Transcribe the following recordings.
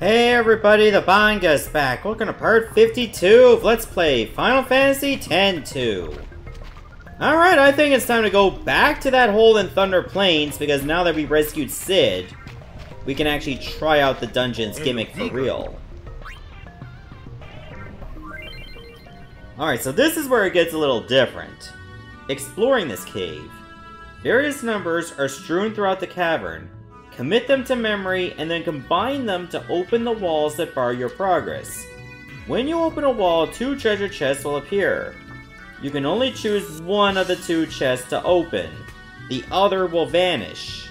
Hey everybody, the Banga's back. Welcome to part 52 of Let's Play Final Fantasy X-2. Alright, I think it's time to go back to that hole in Thunder Plains, because now that we rescued Sid, we can actually try out the dungeon's gimmick for real. Alright, so this is where it gets a little different. Exploring this cave. Various numbers are strewn throughout the cavern. Commit them to memory, and then combine them to open the walls that bar your progress. When you open a wall, 2 treasure chests will appear. You can only choose one of the 2 chests to open. The other will vanish.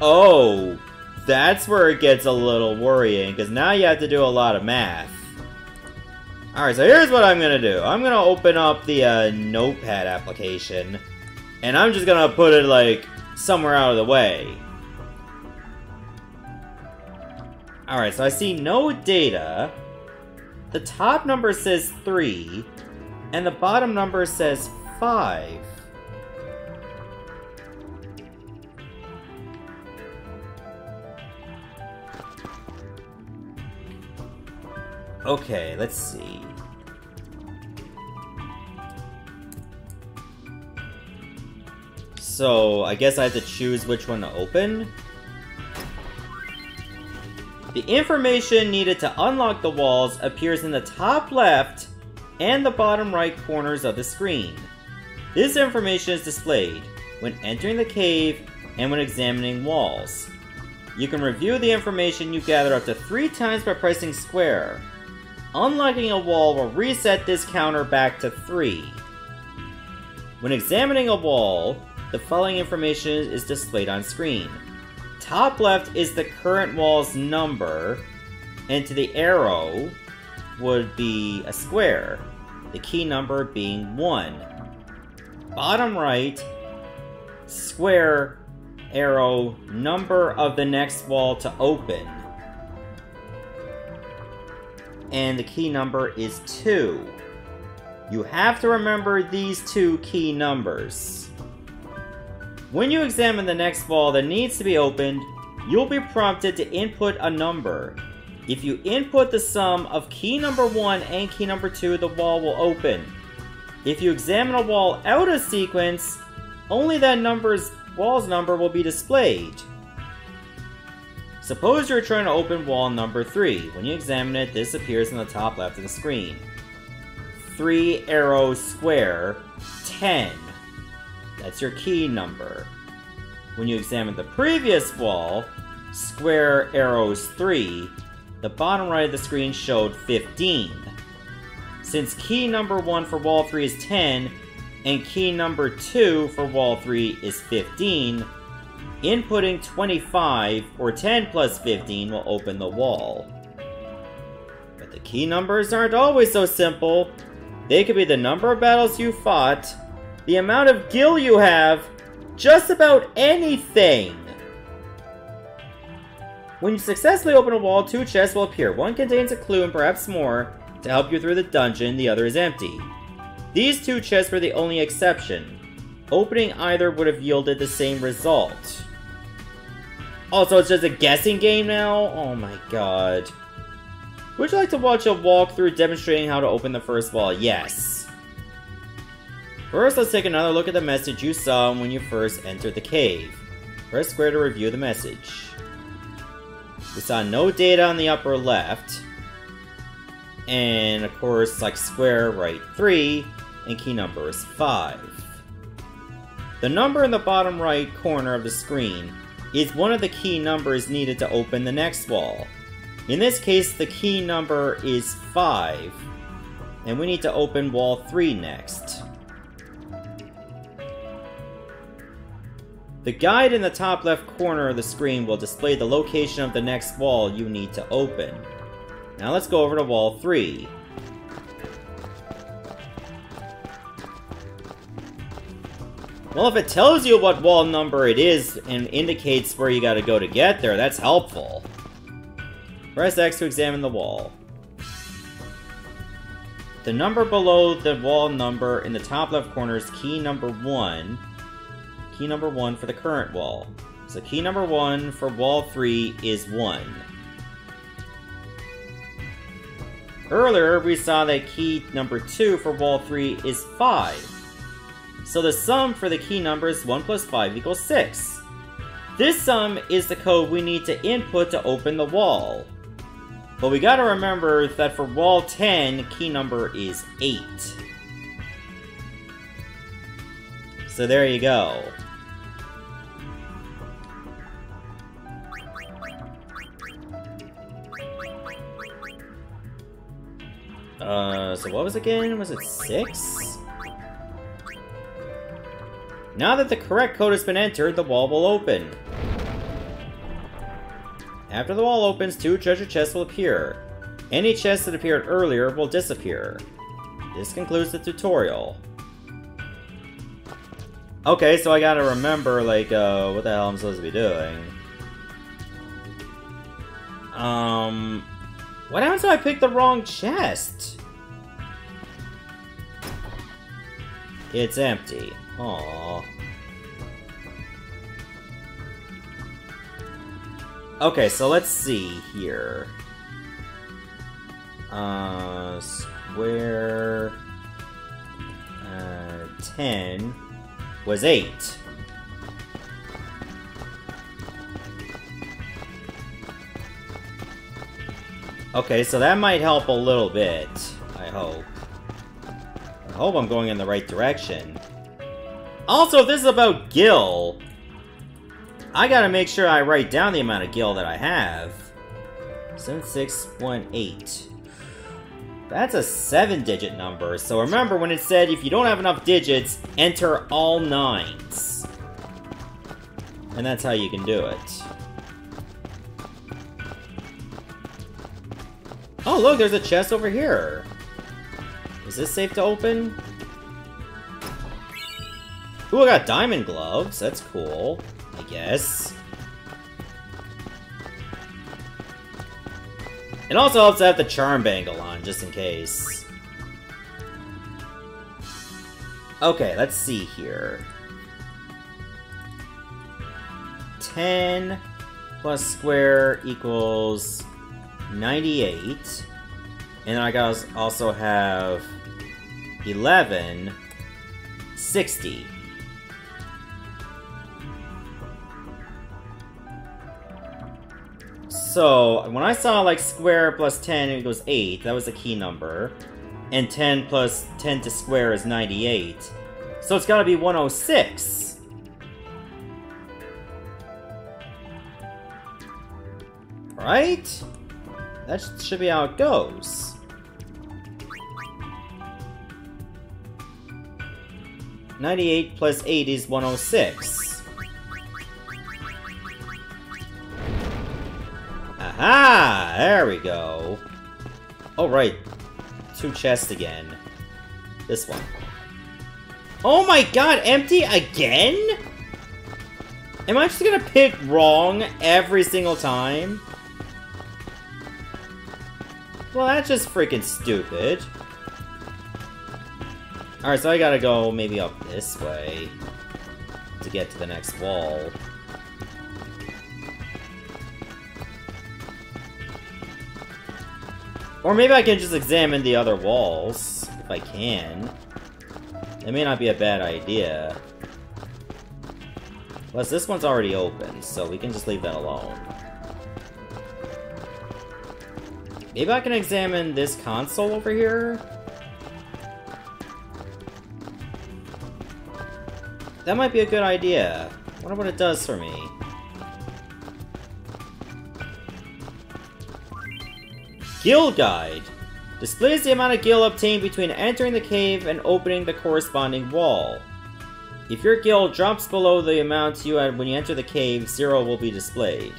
Oh, that's where it gets a little worrying, because now you have to do a lot of math. Alright, so here's what I'm gonna do. I'm gonna open up the notepad application, and I'm just gonna put it, like, somewhere out of the way. Alright, so I see no data. The top number says 3, and the bottom number says 5. Okay, let's see. So, I guess I have to choose which one to open? The information needed to unlock the walls appears in the top left and the bottom right corners of the screen. This information is displayed when entering the cave and when examining walls. You can review the information you gather up to 3 times by pressing square. Unlocking a wall will reset this counter back to 3. When examining a wall, the following information is displayed on screen. Top left is the current wall's number, and to the arrow would be a square, the key number being 1. Bottom right, square, arrow, number of the next wall to open. And the key number is 2. You have to remember these 2 key numbers. When you examine the next wall that needs to be opened, you'll be prompted to input a number. If you input the sum of key number 1 and key number 2, the wall will open. If you examine a wall out of sequence, only that wall's number will be displayed. Suppose you're trying to open wall number 3. When you examine it, this appears in the top left of the screen. 3 arrow square, 10. That's your key number. When you examine the previous wall, square arrows 3, the bottom right of the screen showed 15. Since key number 1 for wall 3 is 10, and key number 2 for wall 3 is 15, inputting 25, or 10 plus 15, will open the wall. But the key numbers aren't always so simple. They could be the number of battles you fought, the amount of gil you have, just about anything! When you successfully open a wall, 2 chests will appear. One contains a clue and perhaps more to help you through the dungeon, the other is empty. These 2 chests were the only exception. Opening either would have yielded the same result. Oh, so it's just a guessing game now? Oh my god. Would you like to watch a walkthrough demonstrating how to open the first wall? Yes. First, let's take another look at the message you saw when you first entered the cave. Press square to review the message. We saw no data on the upper left. And, of course, like square right 3, and key number is 5. The number in the bottom right corner of the screen is one of the key numbers needed to open the next wall. In this case, the key number is 5, and we need to open wall 3 next. The guide in the top left corner of the screen will display the location of the next wall you need to open. Now let's go over to wall 3. Well, if it tells you what wall number it is and indicates where you gotta go to get there, that's helpful. Press X to examine the wall. The number below the wall number in the top left corner is key number 1. Key number 1 for the current wall. So key number 1 for wall 3 is 1. Earlier, we saw that key number 2 for wall 3 is 5. So the sum for the key number is 1 plus 5 equals 6. This sum is the code we need to input to open the wall. But we gotta remember that for wall 10, key number is 8. So there you go. So what was it again? Was it 6? Now that the correct code has been entered, the wall will open. After the wall opens, 2 treasure chests will appear. Any chests that appeared earlier will disappear. This concludes the tutorial. Okay, so I gotta remember, like, what the hell I'm supposed to be doing. What happens if I pick the wrong chest? It's empty. Aww. Okay, so let's see here. Square 10 was 8. Okay, so that might help a little bit, I hope. I hope I'm going in the right direction. Also, if this is about gil, I gotta make sure I write down the amount of gil that I have. 7618. That's a 7-digit number, so remember when it said if you don't have enough digits, enter all 9s. And that's how you can do it. Oh look, there's a chest over here. Is this safe to open? Ooh, I got diamond gloves. That's cool, I guess. It also helps to have the charm bangle on, just in case. Okay, let's see here. 10 plus square equals 98. And I gotta also have 11, 60. So, when I saw, like, square plus 10 equals 8, that was a key number. And 10 plus 10 to square is 98. So it's gotta be 106. Right? That should be how it goes. $98 plus 8 is 106. Aha! There we go. Oh, right. 2 chests again. This one. Oh my god, empty again? Am I just gonna pick wrong every single time? Well, that's just freaking stupid. Alright, so I gotta go maybe up this way to get to the next wall. Or maybe I can just examine the other walls, if I can. It may not be a bad idea. Plus, this one's already open, so we can just leave that alone. Maybe I can examine this console over here? That might be a good idea. I wonder what it does for me. Gil Guide. Displays the amount of gil obtained between entering the cave and opening the corresponding wall. If your gil drops below the amount you had when you enter the cave, 0 will be displayed.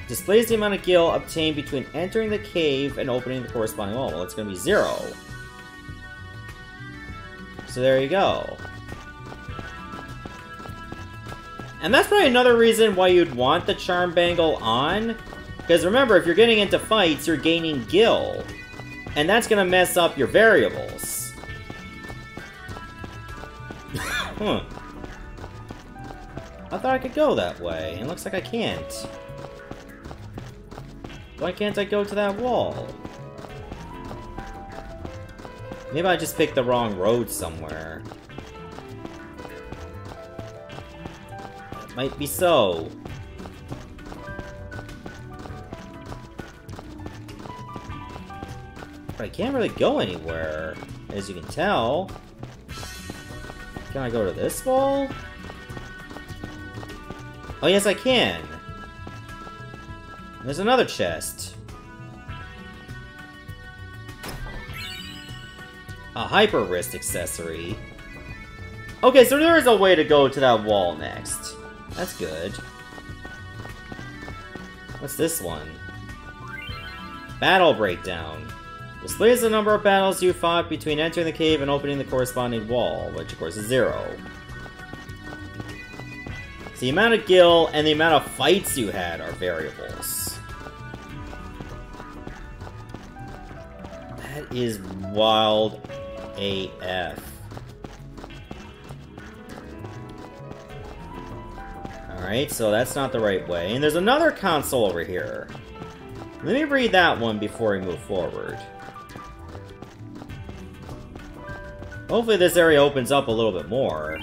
Displays the amount of gil obtained between entering the cave and opening the corresponding wall. Well, it's going to be 0. So there you go. And that's probably another reason why you'd want the charm bangle on. Because remember, if you're getting into fights, you're gaining gil. And that's going to mess up your variables. Huh. I thought I could go that way. It looks like I can't. Why can't I go to that wall? Maybe I just picked the wrong road somewhere. That might be so. But I can't really go anywhere, as you can tell. Can I go to this wall? Oh yes, I can! There's another chest. A hyper wrist accessory. Okay, so there is a way to go to that wall next. That's good. What's this one? Battle breakdown. Displays the number of battles you fought between entering the cave and opening the corresponding wall, which of course is 0. So the amount of gil and the amount of fights you had are variables. That is wild AF. Alright, so that's not the right way. And there's another console over here. Let me read that one before we move forward. Hopefully this area opens up a little bit more.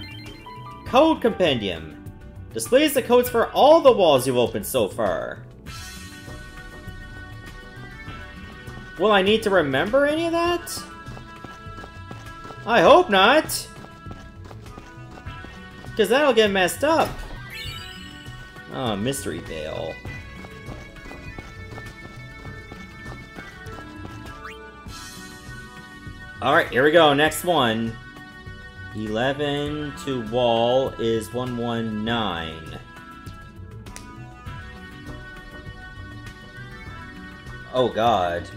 Code Compendium. Displays the codes for all the walls you've opened so far. Will I need to remember any of that? I hope not! Because that'll get messed up. Oh, mystery veil. Alright, here we go, next one. 11 to wall is 119. Oh god.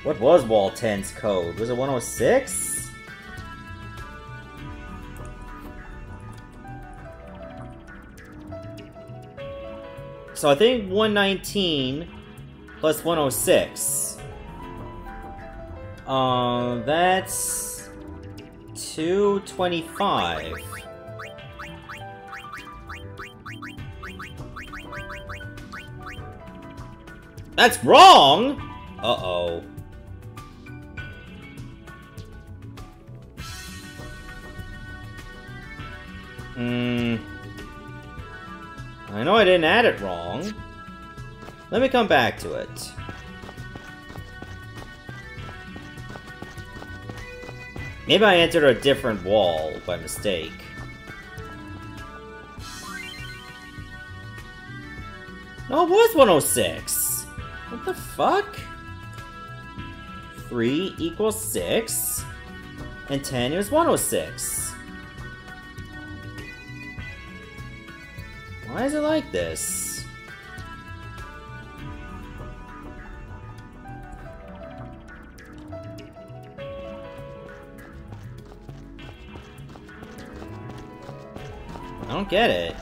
What was wall 10's code? Was it 106? So I think 119 plus 106. That's 225. That's wrong! Uh-oh. I know I didn't add it wrong. Let me come back to it. Maybe I entered a different wall by mistake. No, it was 106! What the fuck? 3 equals 6, and 10 is 106. Why is it like this? I don't get it.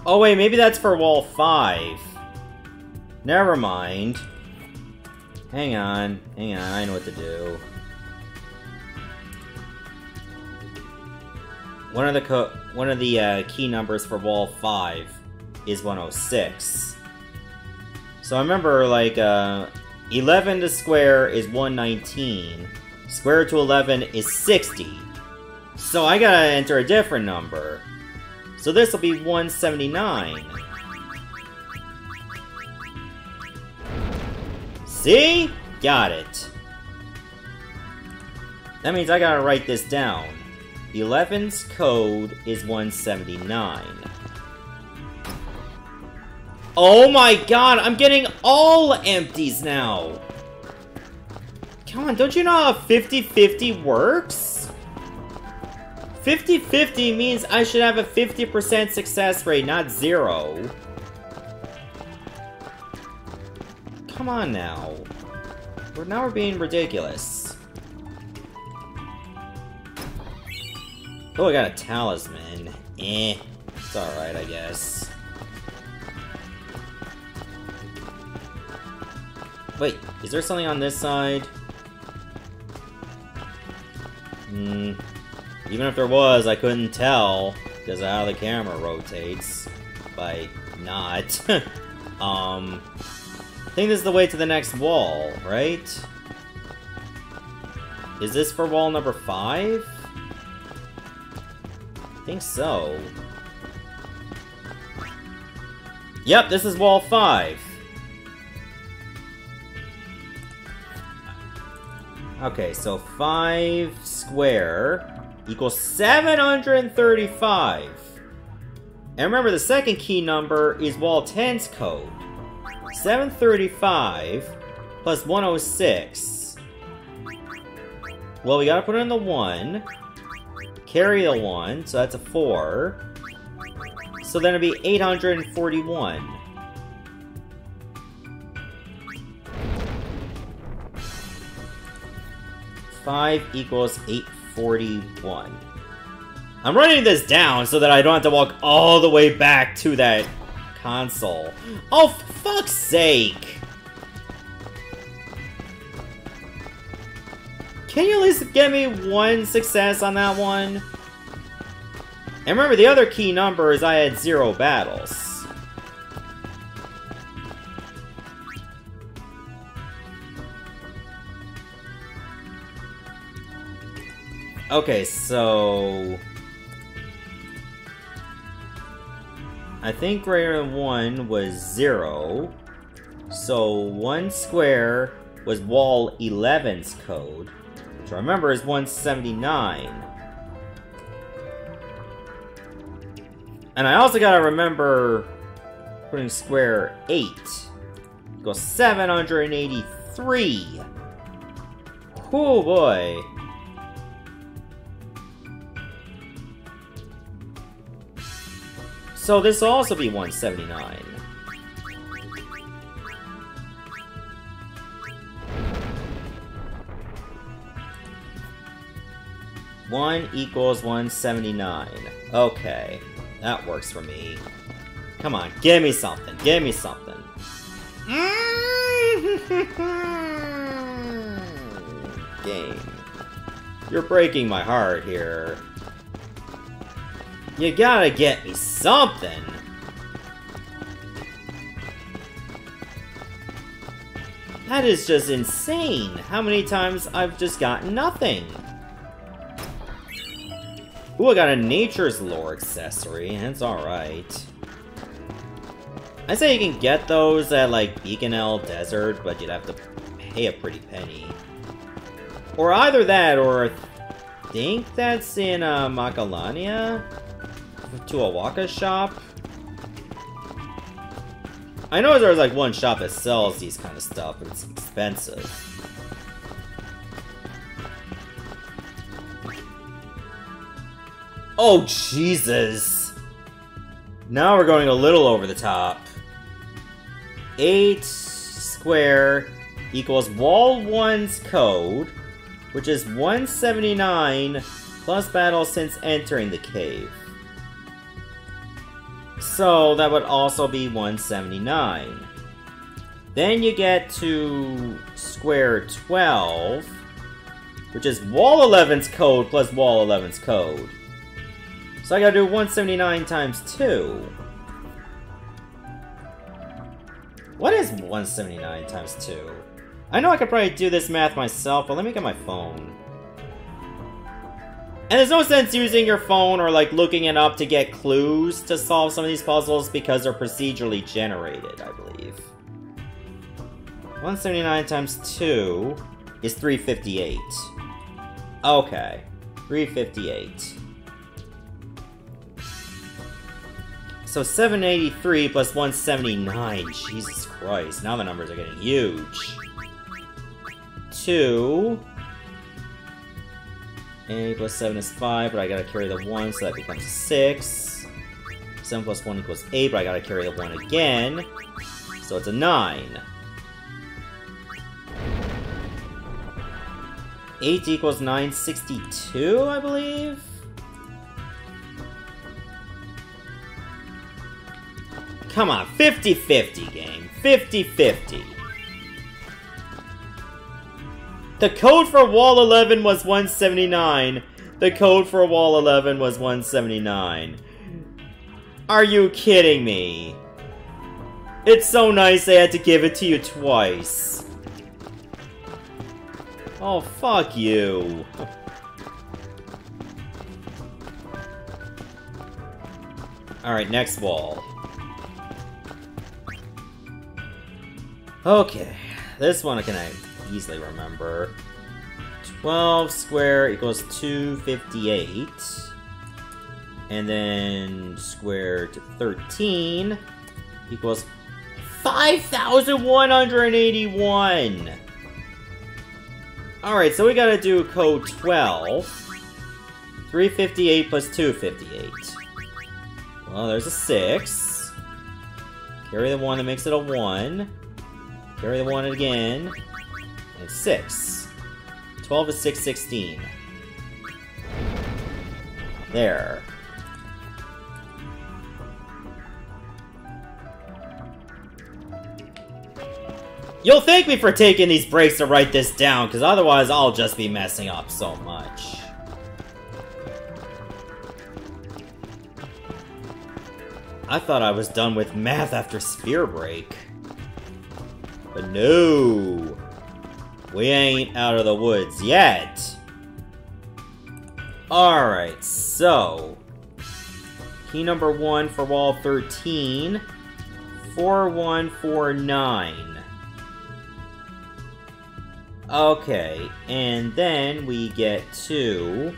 Oh wait, maybe that's for wall 5. Never mind. Hang on, I know what to do. One of the key numbers for wall 5 is 106. So I remember, like, 11 to square is 119. Square root to 11 is 60. So I gotta enter a different number. So this will be 179. See? Got it. That means I gotta write this down. 11's code is 179. Oh my god, I'm getting all empties now! Come on, don't you know how 50-50 works? 50-50 means I should have a 50% success rate, not 0. Come on now. Now we're being ridiculous. Oh, I got a talisman. It's alright, I guess. Wait, is there something on this side? Even if there was, I couldn't tell, because of how the camera rotates. By not. I think this is the way to the next wall, right? Is this for wall number 5? I think so. Yep, this is wall 5. Okay, so 5 square equals 735. And remember, the second key number is wall 10's code. 735 plus 106. Well, we gotta put in the 1. Carry the 1, so that's a 4. So then it'd be 841. Five equals 841. I'm writing this down so that I don't have to walk all the way back to that console. Oh, for fuck's sake! Can you at least get me one success on that one? And remember, the other key number is I had 0 battles. Okay, so... I think greater than 1 was 0. So 1 square was wall 11's code, which I remember is 179. And I also gotta remember putting square 8 equals 783. Oh boy. So this will also be 179. One equals 179. Okay, that works for me. Come on, give me something. Give me something. Game. You're breaking my heart here. You gotta get me something! That is just insane! How many times I've just gotten nothing! Ooh, I got a Nature's Lore accessory, that's alright. I say you can get those at, like, Beaconell Desert, but you'd have to pay a pretty penny. Or either that, or I think that's in, Macalania? To a Waka shop? I know there's like one shop that sells these kind of stuff, but it's expensive. Oh, Jesus! Now we're going a little over the top. 8 square equals wall 1's code, which is 179 plus battle since entering the cave. So that would also be 179. Then you get to square 12, which is wall 11's code plus wall 11's code. So I gotta do 179 times 2. What is 179 times 2? I know I could probably do this math myself, but let me get my phone. And there's no sense using your phone or like looking it up to get clues to solve some of these puzzles because they're procedurally generated, I believe. 179 times 2 is 358. Okay, 358. So 783 plus 179, Jesus Christ, now the numbers are getting huge. 2... 8 plus 7 is 5, but I gotta carry the 1, so that becomes 6. 7 plus 1 equals 8, but I gotta carry the 1 again. So it's a 9. 8 equals 962, I believe? Come on, 50-50, game. 50-50. The code for wall 11 was 179. The code for wall 11 was 179. Are you kidding me? It's so nice they had to give it to you twice. Oh, fuck you. Alright, next wall. Okay, this one can I easily remember. 12 square equals 258. And then square to 13 equals 5,181! Alright, so we gotta do code 12. 358 plus 258. Well, there's a 6. Carry the 1 that makes it a 1. Carry the 1 again. And 6. 12 is 616. There. You'll thank me for taking these breaks to write this down, because otherwise I'll just be messing up so much. I thought I was done with math after Spear Break. But no! We ain't out of the woods yet! Alright, so... Key number 1 for wall 13. 4149. Okay, and then we get to...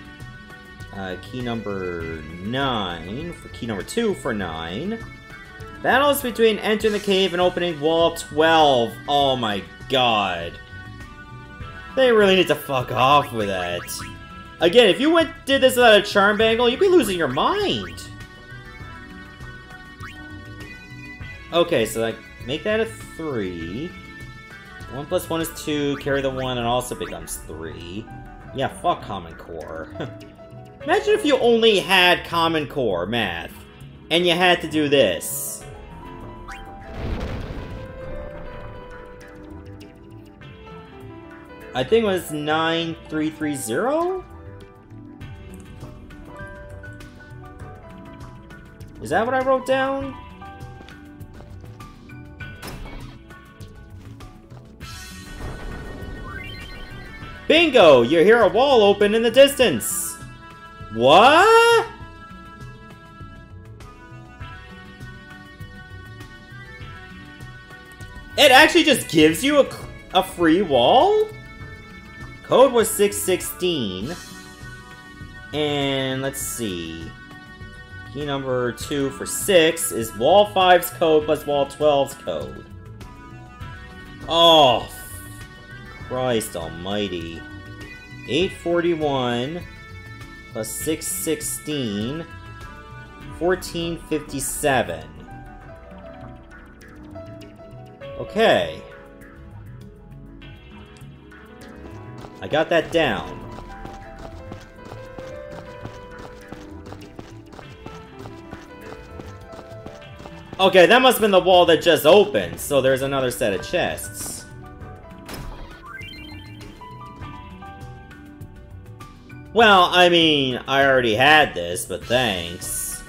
key number 9, for key number 2 for 9. Battles between entering the cave and opening wall 12. Oh my god. They really need to fuck off with that. Again, if you did this without a charm bangle, you'd be losing your mind. Okay, so like, make that a 3. 1 plus 1 is 2, carry the 1, and also becomes 3. Yeah, fuck Common Core. Imagine if you only had Common Core math, and you had to do this. I think it was 9330? Is that what I wrote down? Bingo! You hear a wall open in the distance! What? It actually just gives you a free wall? Code was 616. And let's see. Key number 2 for 6 is wall 5's code plus wall 12's code. Oh, Christ almighty. 841 plus 616, 1457. Okay. I got that down. Okay, that must have been the wall that just opened, so there's another set of chests. Well, I mean, I already had this, but thanks.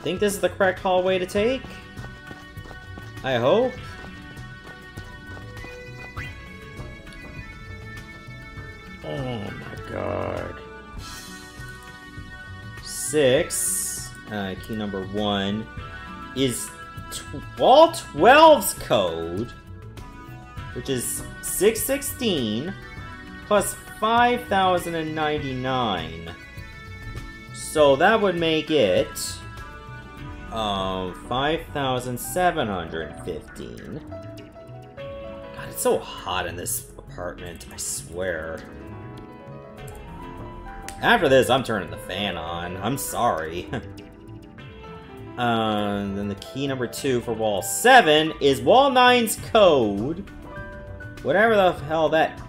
Think this is the correct hallway to take? I hope. Oh my god. 6, key number 1, is wall 12's code, which is 616 plus 5,099. So that would make it 5,715. God, it's so hot in this apartment, I swear. After this, I'm turning the fan on. I'm sorry. Then the key number 2 for wall 7 is wall 9's code. Whatever the hell that...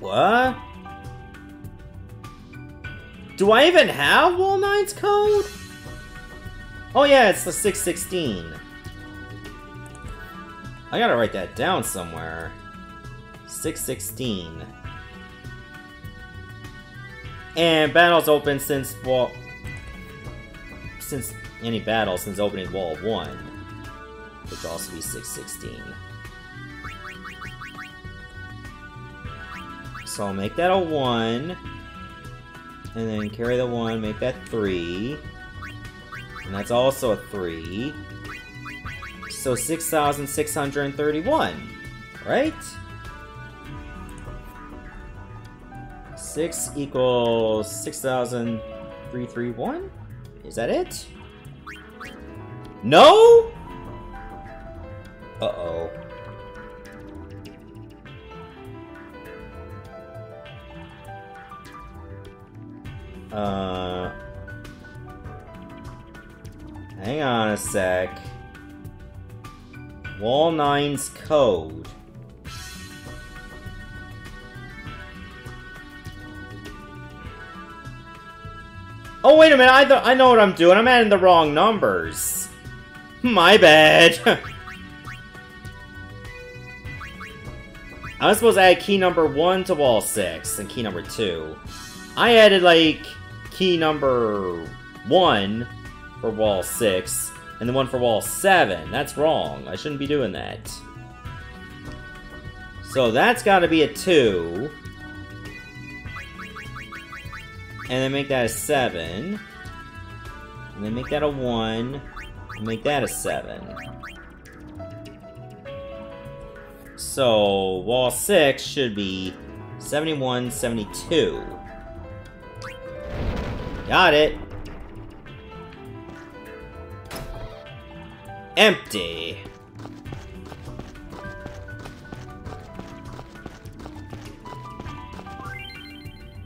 What? Do I even have wall 9's code? Oh yeah, it's the 616. I gotta write that down somewhere. 616. And battles open since any battle since opening wall 1. Which will also be 616. So I'll make that a 1. And then carry the 1, make that 3. And that's also a 3. So 6,631, right? 6 equals 6,331? Is that it? No? Uh-oh. Hang on a sec. Wall 9's code. Oh, wait a minute, I know what I'm doing. I'm adding the wrong numbers. My bad. I was supposed to add key number 1 to wall 6 and key number 2. I added, like, key number 1 for wall 6 and the one for wall 7. That's wrong. I shouldn't be doing that. So that's gotta be a 2. And then make that a 7. And then make that a 1. And make that a 7. So, wall 6 should be 71, 72. Got it. Empty.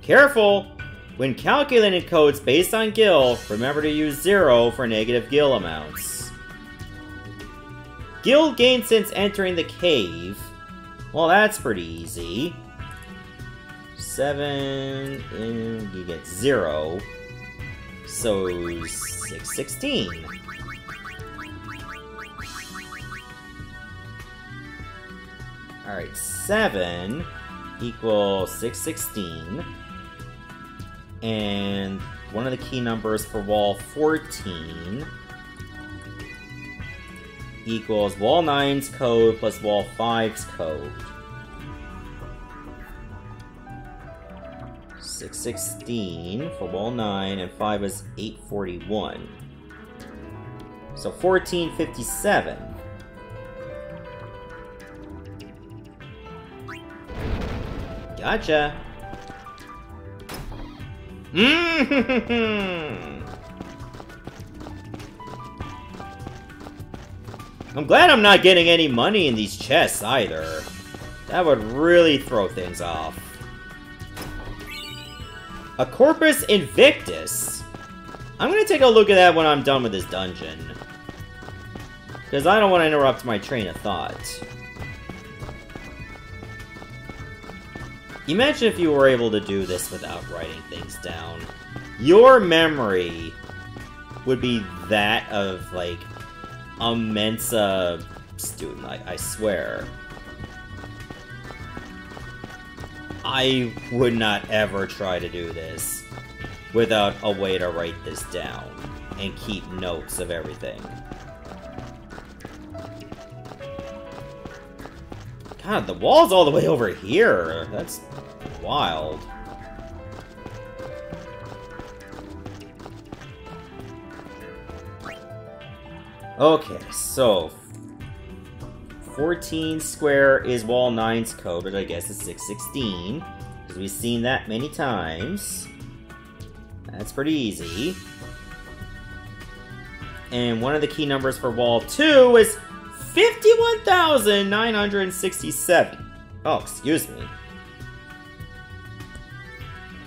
Careful! When calculating codes based on gil, remember to use 0 for negative gil amounts. Gil gained since entering the cave. Well, that's pretty easy. 7, and you get 0. So, 616. Alright, 7 equals 616. And one of the key numbers for wall 14 equals wall 9's code plus wall 5's code. 616 for wall 9, and 5 is 841. So 1457. Gotcha. I'm glad I'm not getting any money in these chests either. That would really throw things off. A Corpus Invictus? I'm gonna take a look at that when I'm done with this dungeon. Because I don't want to interrupt my train of thought. Imagine if you were able to do this without writing things down. Your memory would be that of, like, a Mensa student, I swear. I would not ever try to do this without a way to write this down and keep notes of everything. God, the wall's all the way over here. That's wild. Okay, so 14 square is wall 9's code, which I guess is 616, because we've seen that many times. That's pretty easy. And one of the key numbers for wall 2 is 51,967. Oh, excuse me.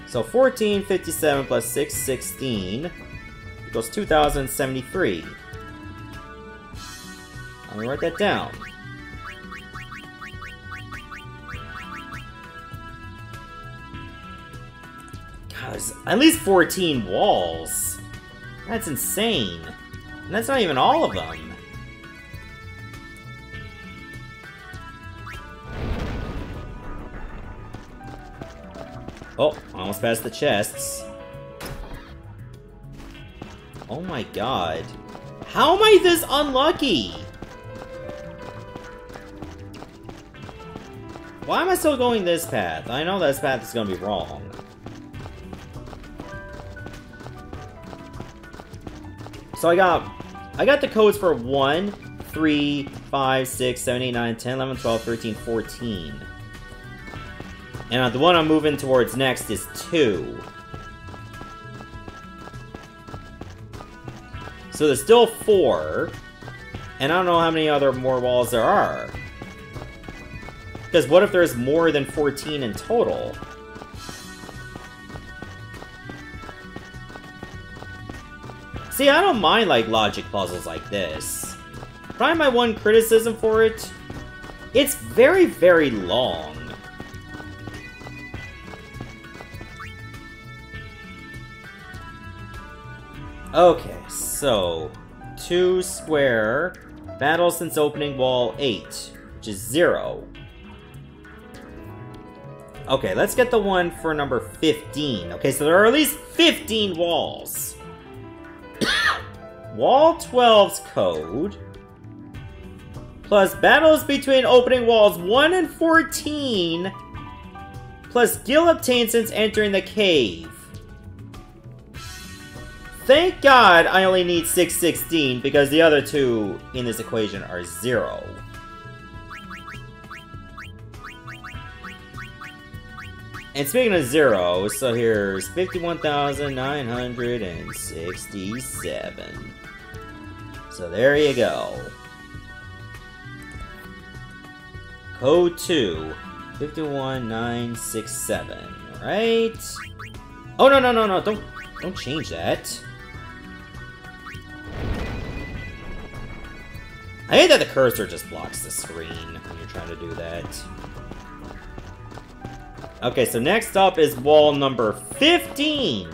So 1457 plus 616 equals 2,073. I'm gonna write that down. God, there's at least 14 walls. That's insane. And that's not even all of them. Oh, almost past the chests. Oh my god. How am I this unlucky? Why am I still going this path? I know this path is gonna be wrong. So I got the codes for 1, 3, 5, 6, 7, 8, 9, 10, 11, 12, 13, 14. And the one I'm moving towards next is 2. So there's still 4. And I don't know how many other more walls there are. Because what if there's more than 14 in total? See, I don't mind, like, logic puzzles like this. Probably my one criticism for it, it's very, very long. Okay, so 2 square, battle since opening wall 8, which is 0. Okay, let's get the one for number 15. Okay, so there are at least 15 walls. Wall 12's code, plus battles between opening walls 1 and 14, plus gil obtained since entering the cave. Thank God I only need 616, because the other 2 in this equation are 0. And speaking of 0, so here's 51,967. So there you go. Code 2, 51967, right? Oh, no, don't change that. I hate that the cursor just blocks the screen when you're trying to do that. Okay, so next up is wall number 15!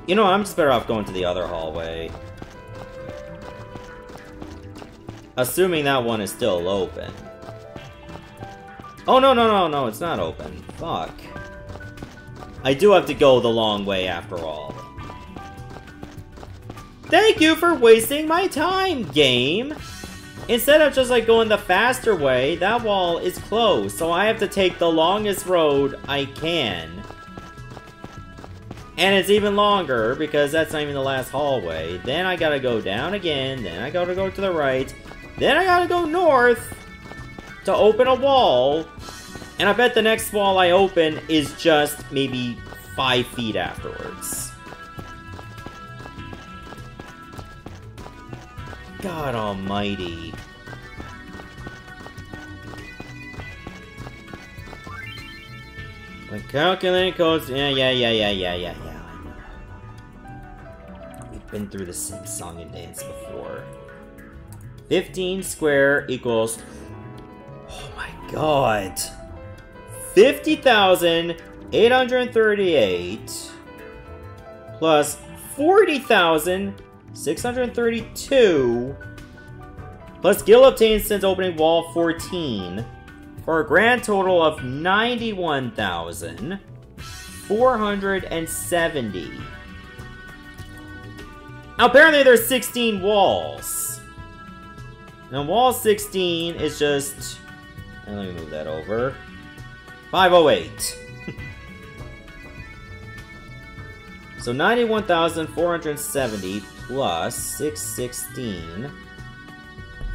You know, I'm just better off going to the other hallway. Assuming that one is still open. Oh, no, it's not open. Fuck. I do have to go the long way after all. Thank you for wasting my time, game! Instead of just like going the faster way, that wall is closed, so I have to take the longest road I can. And it's even longer, because that's not even the last hallway. Then I gotta go down again, then I gotta go to the right, then I gotta go north to open a wall. And I bet the next wall I open is just maybe 5 feet afterwards. God almighty. When calculating codes, yeah, I know. We've been through the same song and dance before. 15 square equals, oh my god, 50,838 plus 40,632 plus gil obtained since opening wall 14 for a grand total of 91,470. Now apparently there's 16 walls. Now wall 16 is just, let me move that over, 508. So 91,470 plus 616.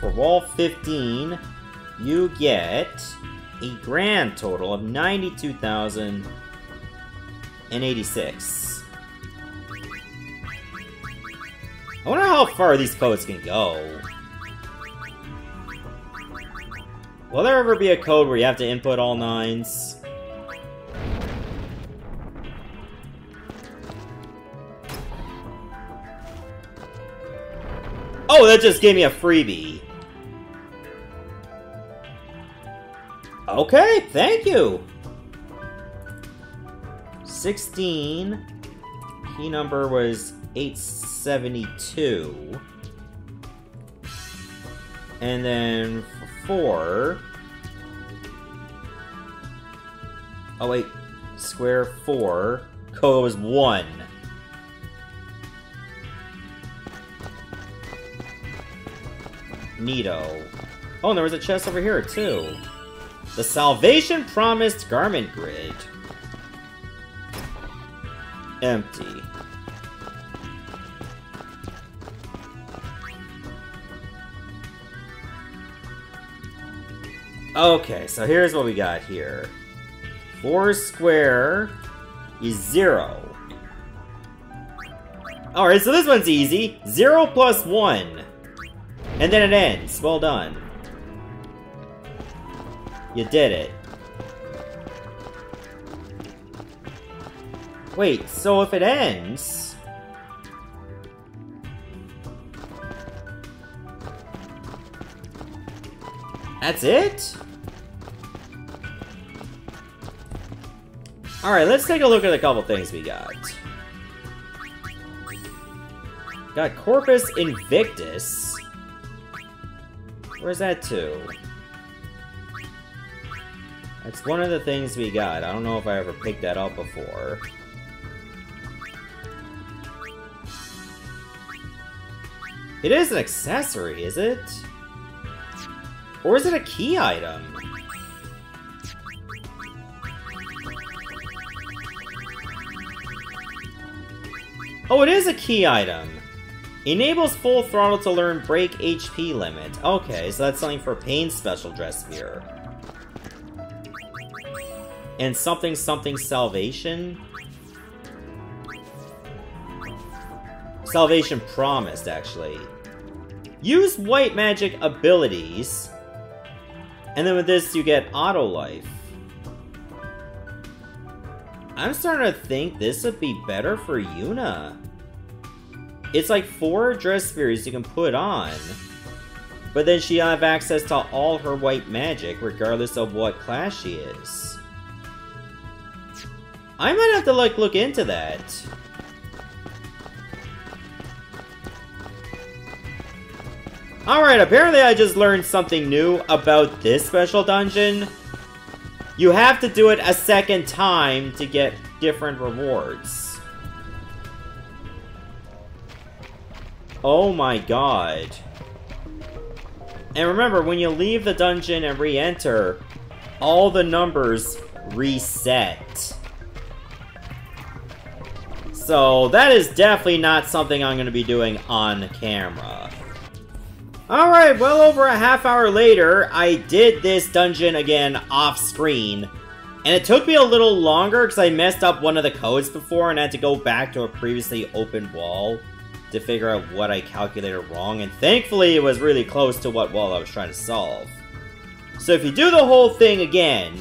For wall 15, you get a grand total of 92,086. I wonder how far these codes can go. Will there ever be a code where you have to input all 9s? Oh, that just gave me a freebie. Okay, thank you. 16. Key number was 872. And then for 4... Oh wait, square 4 goes 1. Neato. Oh, and there was a chest over here too. The Salvation Promised Garment Grid. Empty. Okay, so here's what we got here. 4 square is 0. Alright, so this one's easy. 0 plus 1. And then it ends. Well done. You did it. Wait, so if it ends... That's it? Alright, let's take a look at a couple things we got. Got Corpus Invictus. Where's that to? That's one of the things we got. I don't know if I ever picked that up before. It is an accessory, is it? Or is it a key item? Oh, it is a key item! Enables full throttle to learn break HP limit. Okay, so that's something for Pain's special dress sphere. And something salvation? Salvation promised, actually. Use white magic abilities. And then with this, you get auto life. I'm starting to think this would be better for Yuna. It's like 4 dress spheres you can put on. But then she'll have access to all her white magic, regardless of what class she is. I might have to, like, look into that. Alright, apparently I just learned something new about this special dungeon. You have to do it a second time to get different rewards. Oh my god. And remember, when you leave the dungeon and re-enter, all the numbers reset. So that is definitely not something I'm going to be doing on camera. Alright, well over a half hour later, I did this dungeon again off screen. And it took me a little longer because I messed up one of the codes before and had to go back to a previously open wall to figure out what I calculated wrong. And thankfully it was really close to what wall I was trying to solve. So if you do the whole thing again,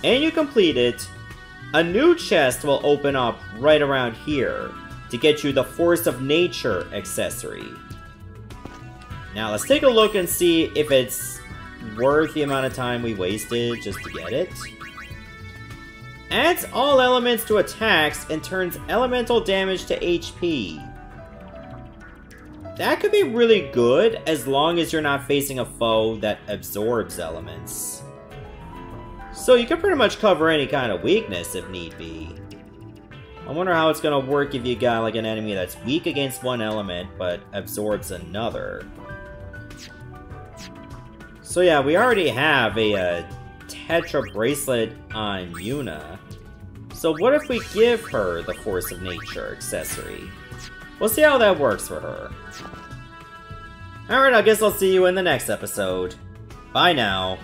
and you complete it, a new chest will open up right around here to get you the Force of Nature accessory. Now let's take a look and see if it's worth the amount of time we wasted just to get it. Adds all elements to attacks and turns elemental damage to HP. That could be really good as long as you're not facing a foe that absorbs elements. So you can pretty much cover any kind of weakness if need be. I wonder how it's gonna work if you got like an enemy that's weak against one element but absorbs another. So yeah, we already have a Tetra bracelet on Yuna. So what if we give her the Force of Nature accessory? We'll see how that works for her. Alright, I guess I'll see you in the next episode. Bye now.